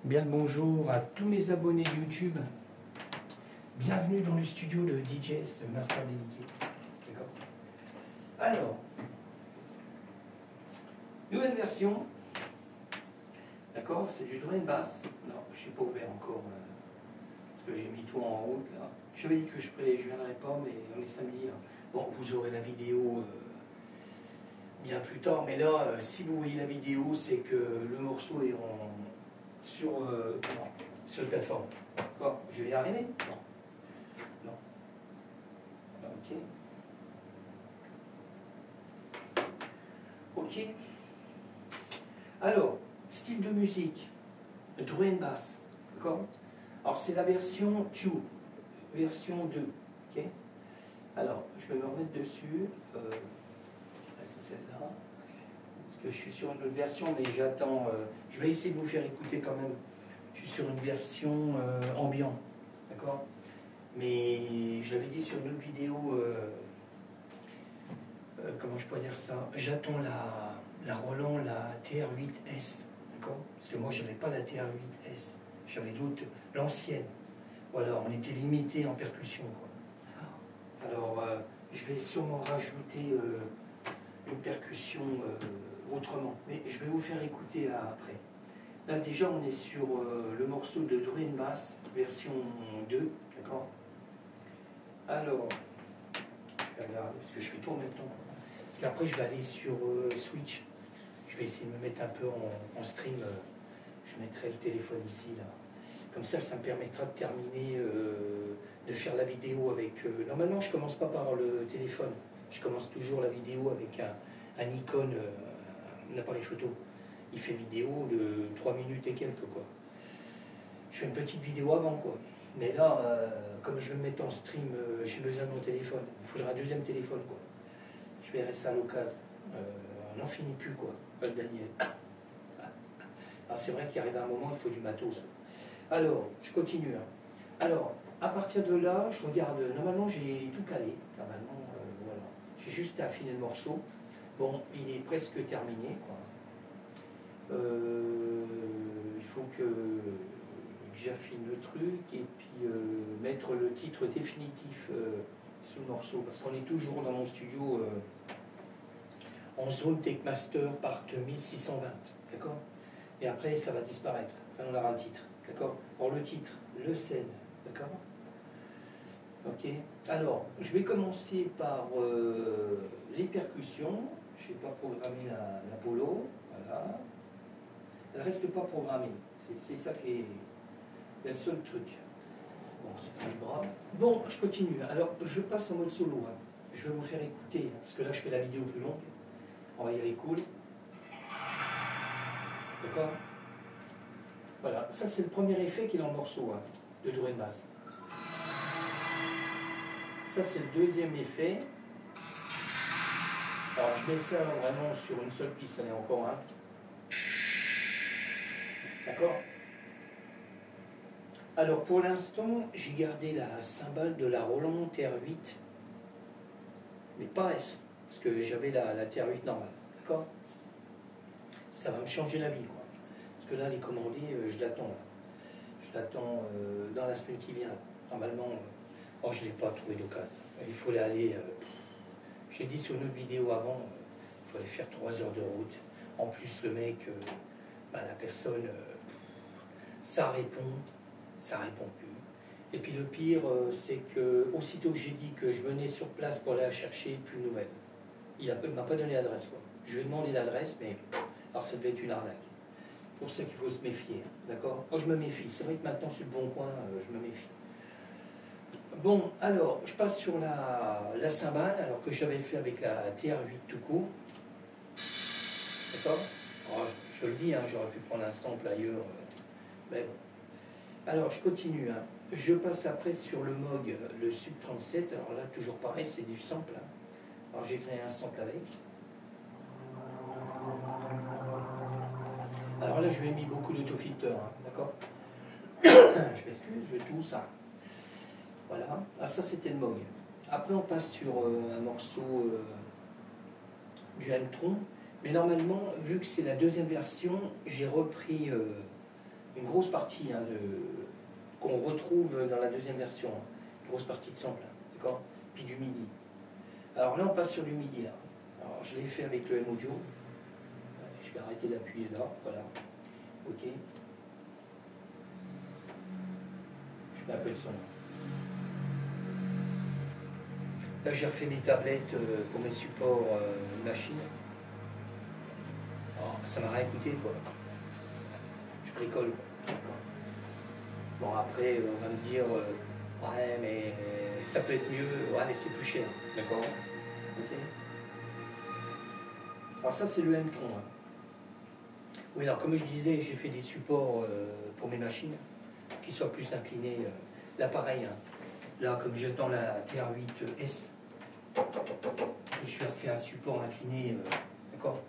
Bien le bonjour à tous mes abonnés YouTube. Bienvenue dans le studio de DJs Master Dédié. D'accord. Alors, nouvelle version. D'accord, c'est du drum and bass. Non, je n'ai pas ouvert encore parce que j'ai mis tout en route là. J'avais dit que je ne viendrai pas, mais on est samedi là. Bon, vous aurez la vidéo bien plus tard, mais là, si vous voyez la vidéo, c'est que le morceau est sur la plateforme. D'accord. Je vais y arriver? Non. Non. Ok. Ok. Alors, style de musique, le drum and bass. D'accord. Alors, c'est la version 2, version 2. Ok. Alors, je vais me remettre dessus. C'est celle-là. Parce que je suis sur une autre version, mais j'attends. Je vais essayer de vous faire écouter quand même. Je suis sur une version ambiant. D'accord. Mais je l'avais dit sur une autre vidéo. Comment je pourrais dire ça? J'attends la Roland, la TR8S. D'accord. Parce que moi, je n'avais pas la TR8S. J'avais l'autre, l'ancienne. Voilà, on était limité en percussion, quoi. Alors, je vais sûrement rajouter une percussion autrement. Mais je vais vous faire écouter après. Là, déjà, on est sur le morceau de drum and bass, version 2. D'accord. Alors, je vais regarder, parce que je fais tout en même temps. Parce qu'après, je vais aller sur Switch. Je vais essayer de me mettre un peu en stream. Je mettrai le téléphone ici, là. Comme ça me permettra de terminer, de faire la vidéo avec... normalement, je ne commence pas par le téléphone. Je commence toujours la vidéo avec un Nikon, un appareil photo. Il fait vidéo de 3 minutes et quelques, quoi. Je fais une petite vidéo avant, quoi. Mais là, comme je vais me mettre en stream, j'ai besoin de mon téléphone. Il faudra un deuxième téléphone, quoi. Je verrai ça à l'occasion. On n'en finit plus, quoi. Pas le Daniel. Alors, c'est vrai qu'il arrive un moment, il faut du matos. Alors, je continue. Alors, à partir de là, je regarde. Normalement, j'ai tout calé. Normalement, voilà. J'ai juste affiner le morceau. Bon, il est presque terminé, quoi. Il faut que j'affine le truc et puis mettre le titre définitif sur le morceau. Parce qu'on est toujours dans mon studio en zone Techmaster Part 1620. D'accord. Et après, ça va disparaître. Après, on aura le titre. D'accord. Pour le titre, le scène. D'accord. Ok. Alors, je vais commencer par les percussions. Je n'ai pas programmé la polo. Voilà. Elle ne reste pas programmée. C'est ça qui est le seul truc. Bon, c'est pas grave. Bon, je continue. Alors, je passe en mode solo. Hein. Je vais vous faire écouter, parce que là, je fais la vidéo plus longue. On va y aller cool. D'accord. Voilà, ça c'est le premier effet qui est dans le morceau, hein, de drum and bass. Ça c'est le deuxième effet. Alors je mets ça vraiment sur une seule piste, ça n'est encore un. D'accord. Alors pour l'instant, j'ai gardé la cymbale de la Roland TR8, mais pas S, parce que j'avais la TR8 normale. D'accord. Ça va me changer la vie, quoi. Parce que là, les commandés, je l'attends. Je l'attends dans la semaine qui vient. Normalement, oh, je ne l'ai pas trouvé d'occasion. Il faut aller. J'ai dit sur une autre vidéo avant, il faut aller faire 3 heures de route. En plus, le mec, la personne, ça répond plus. Et puis le pire, c'est que aussitôt que j'ai dit que je venais sur place pour aller la chercher, plus de nouvelles. Il ne m'a pas donné l'adresse, quoi. Je lui ai demandé l'adresse, mais alors ça devait être une arnaque. Pour ça qu'il faut se méfier, d'accord? Moi je me méfie, c'est vrai que maintenant sur le bon coin, je me méfie. Bon, alors, je passe sur la cymbale, alors que j'avais fait avec la TR8 tout court. D'accord? Je le dis, hein, j'aurais pu prendre un sample ailleurs, mais bon. Alors, je continue. Hein. Je passe après sur le Moog, le Sub 37. Alors là, toujours pareil, c'est du sample. Hein. Alors, j'ai créé un sample avec. Alors là, je lui ai mis beaucoup d'autofilter, hein, d'accord. Je m'excuse, je tousse. Ça. Voilà. Alors ça, c'était le Moog. Après, on passe sur un morceau du Antron. Mais normalement, vu que c'est la deuxième version, j'ai repris une une grosse partie hein, qu'on retrouve dans la deuxième version, hein. Une grosse partie de sample, hein, d'accord? Puis du MIDI. Alors là, on passe sur du MIDI. Là. Alors, je l'ai fait avec le M-Audio. Je vais arrêter d'appuyer là, voilà. Ok. Je mets un peu de son. Là, j'ai refait mes tablettes pour mes supports machine. Alors, ça m'a rien coûté, quoi. Je bricole, quoi. Bon, après, on va me dire, ouais, mais ça peut être mieux. Ouais, mais c'est plus cher, d'accord? Ok. Alors ça, c'est le M-Tron. Hein. Oui, alors comme je disais, j'ai fait des supports pour mes machines qui soient plus inclinés. Là, pareil, hein. Là, comme j'attends la TR8S, je vais refaire un support incliné, d'accord?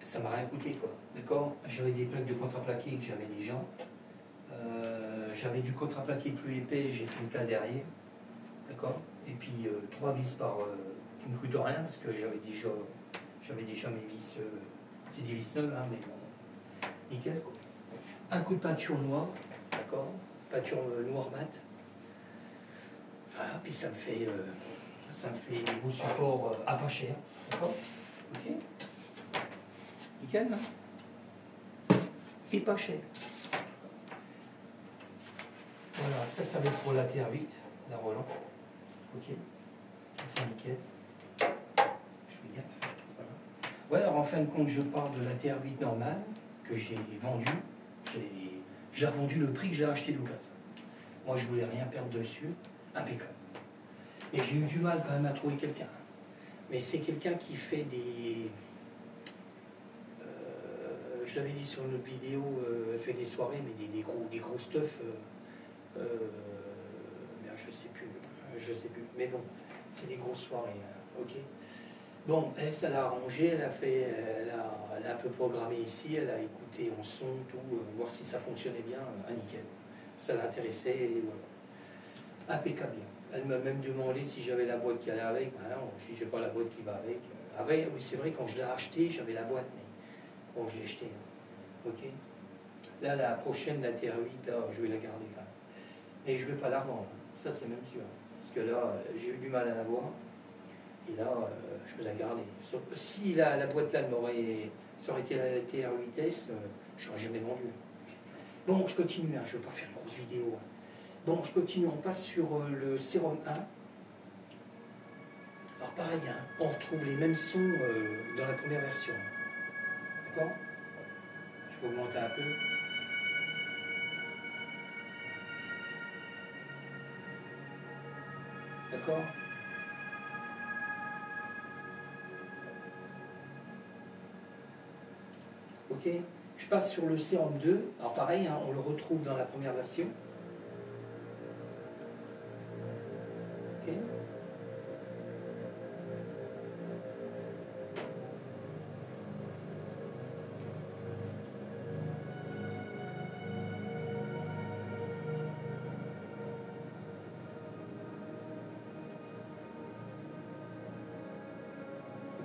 Ça m'a rien coûté, quoi, d'accord? J'avais des plaques de contreplaqué que j'avais déjà. J'avais du contreplaqué plus épais, j'ai fait le cas derrière, d'accord? Et puis 3 vis par qui ne coûtent rien parce que j'avais déjà mes vis, c'est des vis neuves, hein, mais bon, nickel, quoi. Un coup de peinture noire, d'accord? Peinture noire mat. Voilà, puis ça me fait des beaux supports à pas cher, d'accord? Ok? Nickel, hein? Et pas cher. Voilà, ça va être pour la TR8, la Roland. Ok, c'est nickel. Je fais gaffe. Voilà. Ouais, alors en fin de compte, je parle de la TR8 normale que j'ai vendue. J'ai revendu le prix que j'ai acheté d'occasion. Moi, je voulais rien perdre dessus. Impeccable. Et j'ai eu du mal quand même à trouver quelqu'un. Mais c'est quelqu'un qui fait des... je l'avais dit sur une autre vidéo, elle fait des soirées, mais des gros stuff. Je sais plus. Mais bon, c'est des grosses soirées. Hein, ok. Bon, elle, ça l'a arrangé, elle a un peu programmé ici, elle a écouté en son, tout, voir si ça fonctionnait bien, nickel. Ça l'intéressait, et voilà. Impeccable. Elle m'a même demandé si j'avais la boîte qui allait avec. Ben non, si j'ai pas la boîte qui va avec. Après, oui, c'est vrai, quand je l'ai acheté, j'avais la boîte, mais bon, je l'ai acheté. Ok. Là, la prochaine, la TR8, là, je vais la garder quand même. Et je ne vais pas la revendre, ça c'est même sûr. Parce que là, j'ai eu du mal à la voir. Et là, je vais la garder. Si la boîte là ça aurait été la TR8S, je n'aurais jamais vendu. Bon, je continue, hein, je ne vais pas faire une grosse vidéo. Hein. Bon, je continue, on passe sur le Serum 1. Alors pareil, hein, on retrouve les mêmes sons dans la première version. D'accord? Je vais augmenter un peu. D'accord? Ok? Je passe sur le Serum 2. Alors pareil, hein, on le retrouve dans la première version. Ok?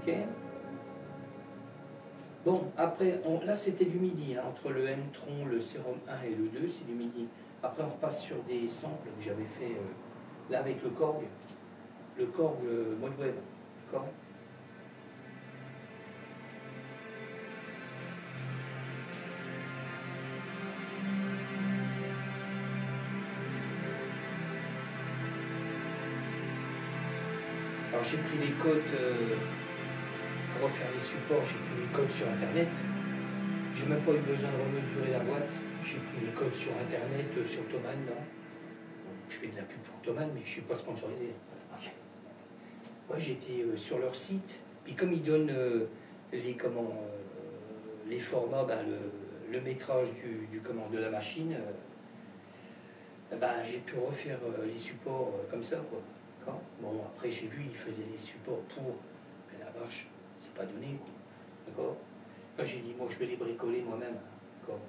Ok? Bon, après, là c'était du MIDI, hein, entre le M-Tron, le Serum 1 et le 2, c'est du MIDI. Après on repasse sur des samples que j'avais fait là avec le Korg mode web. D'accord? Alors j'ai pris les codes pour refaire les supports, j'ai pris les codes sur internet. J'ai même pas eu besoin de remesurer la boîte. J'ai pris les codes sur internet, sur Thomann là. Bon, je fais de la pub pour Thomann, mais je ne suis pas sponsorisé. Okay. Moi j'étais sur leur site, puis comme ils donnent les formats, ben, le métrage de la machine, ben, j'ai pu refaire les supports comme ça, quoi. Bon, après j'ai vu, ils faisaient des supports pour, mais la vache, c'est pas donné, quoi. D'accord? Moi j'ai dit, moi je vais les bricoler moi-même, d'accord?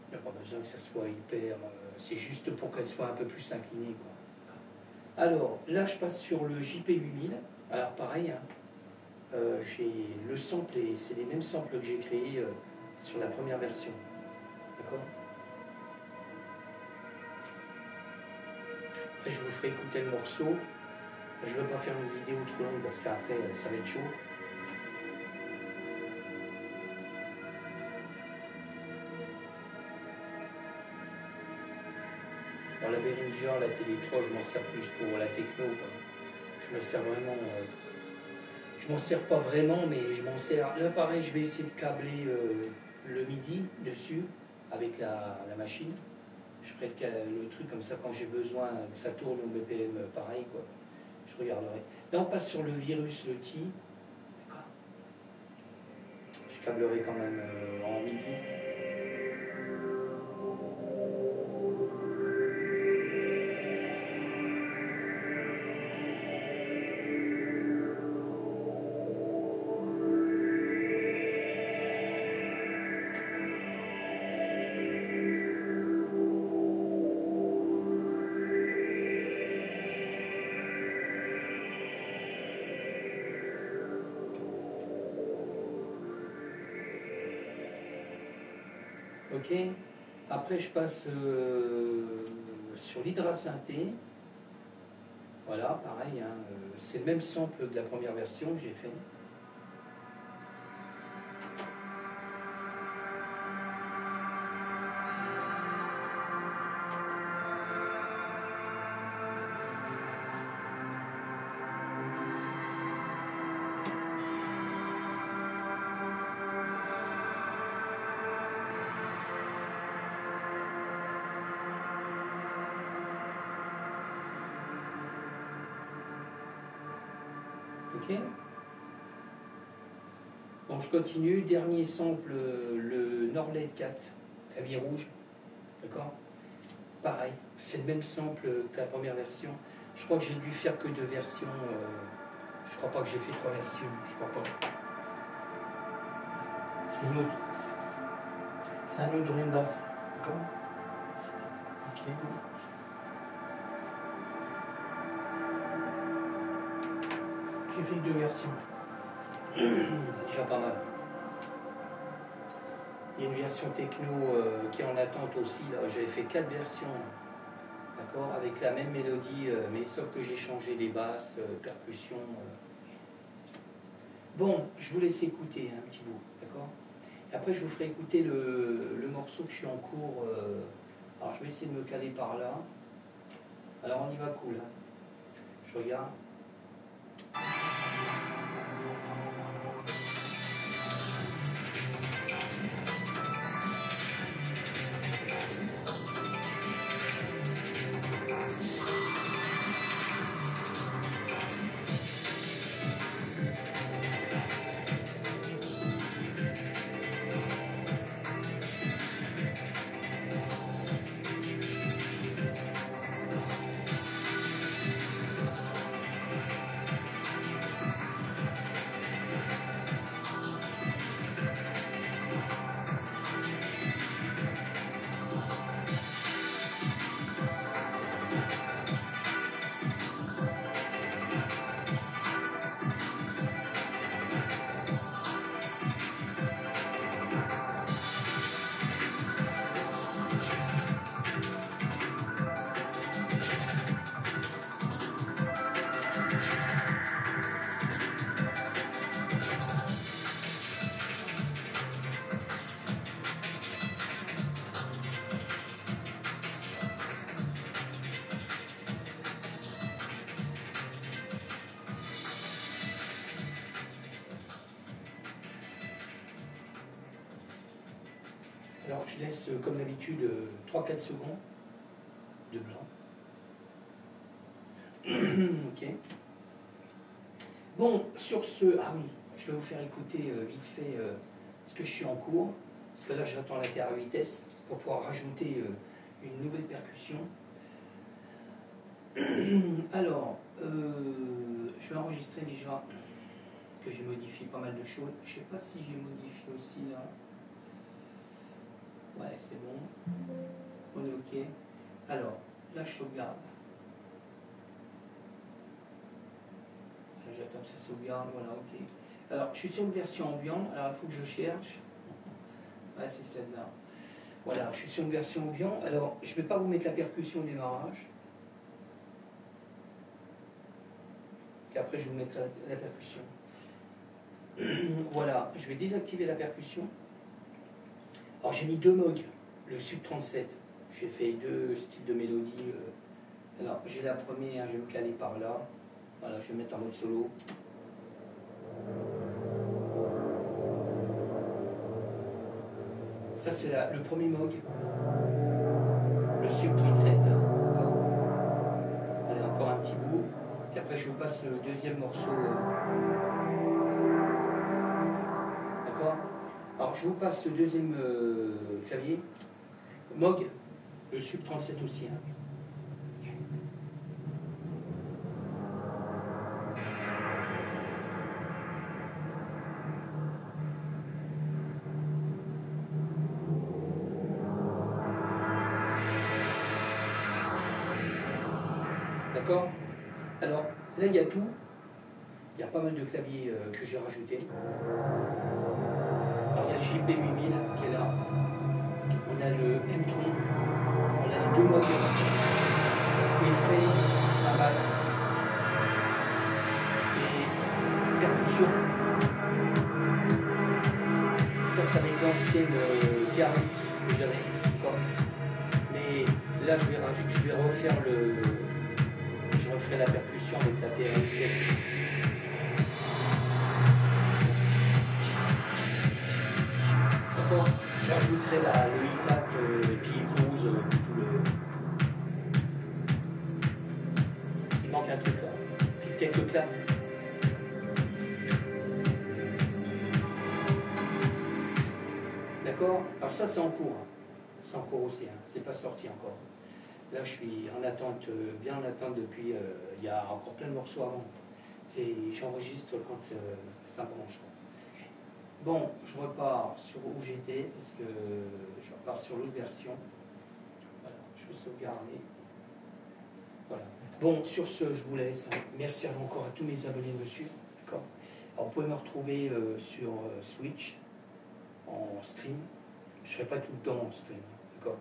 Il n'y a pas besoin que ça soit hyper, c'est juste pour qu'elle soit un peu plus inclinée, quoi. Alors, là je passe sur le JP8000, alors pareil, hein, j'ai le sample, c'est les mêmes samples que j'ai créés sur la première version, d'accord? Après, je vous ferai écouter le morceau. Je ne veux pas faire une vidéo trop longue parce qu'après, ça va être chaud. Dans la Behringer, la Tele3, je m'en sers plus pour la techno, quoi. Je me sers vraiment. Je m'en sers pas vraiment, mais je m'en sers. Là, pareil, je vais essayer de câbler le MIDI dessus avec la machine. Je ferai le truc comme ça quand j'ai besoin que ça tourne au BPM pareil, quoi. Je regarderai. Là, on passe sur le virus, le Ti. D'accord. Je câblerai quand même en MIDI. Ok. Après, je passe sur l'hydrasynthé. Voilà, pareil, hein, c'est le même sample de la première version que j'ai fait. Ok. Bon, je continue. Dernier sample, le Norled 4, clavier rouge. D'accord. Pareil, c'est le même sample que la première version. Je crois que j'ai dû faire que 2 versions. Je crois pas que j'ai fait 3 versions. Je crois pas. C'est une autre. C'est un autre de basse. D'accord. Ok. J'ai fait 2 versions. Déjà pas mal. Il y a une version techno qui est en attente aussi. J'avais fait 4 versions, d'accord, avec la même mélodie, mais sauf que j'ai changé les basses, percussions. Bon, je vous laisse écouter un petit bout, d'accord. Et après, je vous ferai écouter le morceau que je suis en cours. Alors, je vais essayer de me caler par là. Alors, on y va cool. Hein. Je regarde. Alors, je laisse, comme d'habitude, 3-4 secondes de blanc. Ok. Bon, sur ce... Ah oui, je vais vous faire écouter vite fait ce que je suis en cours. Parce que là, j'attends la TR8S pour pouvoir rajouter une nouvelle percussion. Alors, je vais enregistrer déjà, parce que j'ai modifié pas mal de choses. Je ne sais pas si j'ai modifié aussi là. Ouais, c'est bon. On est OK. Alors, là, je sauvegarde. J'attends que ça sauvegarde. Voilà, OK. Alors, je suis sur une version ambiante. Alors, il faut que je cherche. Ouais, c'est celle-là. Voilà, je suis sur une version ambiante. Alors, je ne vais pas vous mettre la percussion au démarrage. après je vous mettrai la percussion. Voilà, je vais désactiver la percussion. Alors j'ai mis deux Moog, le Sub 37. J'ai fait deux styles de mélodie. Alors j'ai la première, je vais me caler par là. Voilà, je vais mettre en mode solo. Ça c'est le premier Moog, le Sub 37. Allez, encore un petit bout. Et après je vous passe le deuxième morceau. D'accord? Alors je vous passe le deuxième clavier. Moog, le Sub 37 aussi. Hein. D'accord? Alors, là, il y a tout. Il y a pas mal de claviers que j'ai rajoutés. Alors, il y a le JP8000 qui est là. On a le M-Tron. On a les deux modes. Effet, cymbale et percussion. Ça va être l'ancienne 40 que j'avais. Mais là, je vais refaire je referai la percussion avec la TR-8S. D'accord? J'ajouterai le hi-hat et puis cruise, tout le... Il manque un truc là. Puis quelques claps. D'accord? Alors ça c'est en cours. C'est en cours aussi, hein. C'est pas sorti encore. Là, je suis en attente, bien en attente depuis. Il y a encore plein de morceaux avant. J'enregistre quand ça branche. Bon, je repars sur où j'étais, parce que je repars sur l'autre version. Voilà, je vais sauvegarder. Voilà. Bon, sur ce, je vous laisse. Merci encore à tous mes abonnés de me suivre. D'accord. Alors, vous pouvez me retrouver sur Switch, en stream. Je ne serai pas tout le temps en stream. D'accord.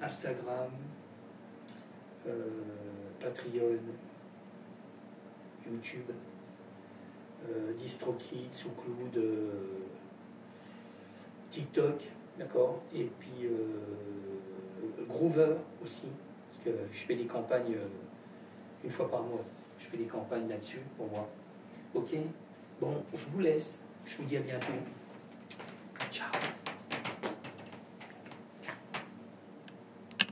Instagram, Patreon, YouTube, DistroKid, SoundCloud, TikTok, d'accord, et puis Groover aussi, parce que je fais des campagnes une fois par mois, je fais des campagnes là-dessus pour moi. Ok, bon, je vous laisse, je vous dis à bientôt.